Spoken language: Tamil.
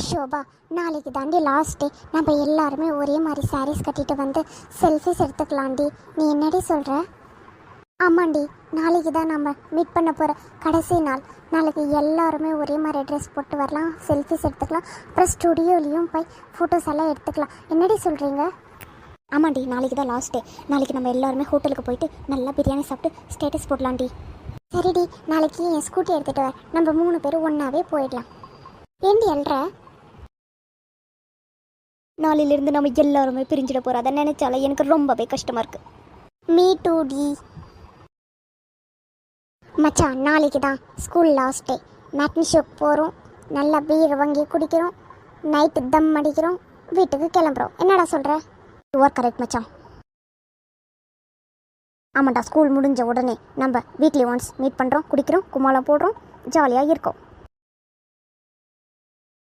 ஷோபா, நாளைக்கு தாண்டி லாஸ்ட் டே. நம்ம எல்லாருமே ஒரே மாதிரி சாரீஸ் கட்டிட்டு வந்து செல்ஃபிஸ் எடுத்துக்கலாண்டி. நீ என்னடி சொல்கிற? ஆமாண்டி, நாளைக்கு தான் நம்ம மீட் பண்ண போகிற கடைசி நாள். நாளைக்கு எல்லாருமே ஒரே மாதிரி ட்ரெஸ் போட்டு வரலாம், செல்ஃபிஸ் எடுத்துக்கலாம், அப்புறம் ஸ்டுடியோலேயும் போய் ஃபோட்டோஸ் எல்லாம் எடுத்துக்கலாம். என்னடி சொல்கிறீங்க? ஆமாண்டி, நாளைக்கு தான் லாஸ்ட் டே. நாளைக்கு நம்ம எல்லாருமே ஹோட்டலுக்கு போயிட்டு நல்லா பிரியாணி சாப்பிட்டு ஸ்டேட்டஸ் போடலாண்டி. சரிடி, நாளைக்கு என் ஸ்கூட்டி எடுத்துகிட்டு வர, நம்ம 3 பேரும் ஒன்றாவே போயிடலாம். ஏண்டி அல்ற? நாளையிலிருந்து நம்ம எல்லாருமே பிரிஞ்சிட போகிறோம். அதை நினைச்சால எனக்கு ரொம்பவே கஷ்டமாக இருக்குது. மீ டூ டி. மச்சான், நாளைக்கு தான் ஸ்கூல் லாஸ்ட் டே. மேட்னி ஷோக்கு போகிறோம், நல்லா பீர் வாங்கி குடிக்கிறோம், நைட்டு தம் அடிக்கிறோம், வீட்டுக்கு கிளம்புறோம். என்னடா சொல்கிற? யூ ஆர் கரெக்ட் மச்சான். ஆமாண்டா, ஸ்கூல் முடிஞ்ச உடனே நம்ம வீக்லி ஒன்ஸ் மீட் பண்ணுறோம், குடிக்கிறோம், கும்மாளம் போடுறோம், ஜாலியாக இருக்கோம்.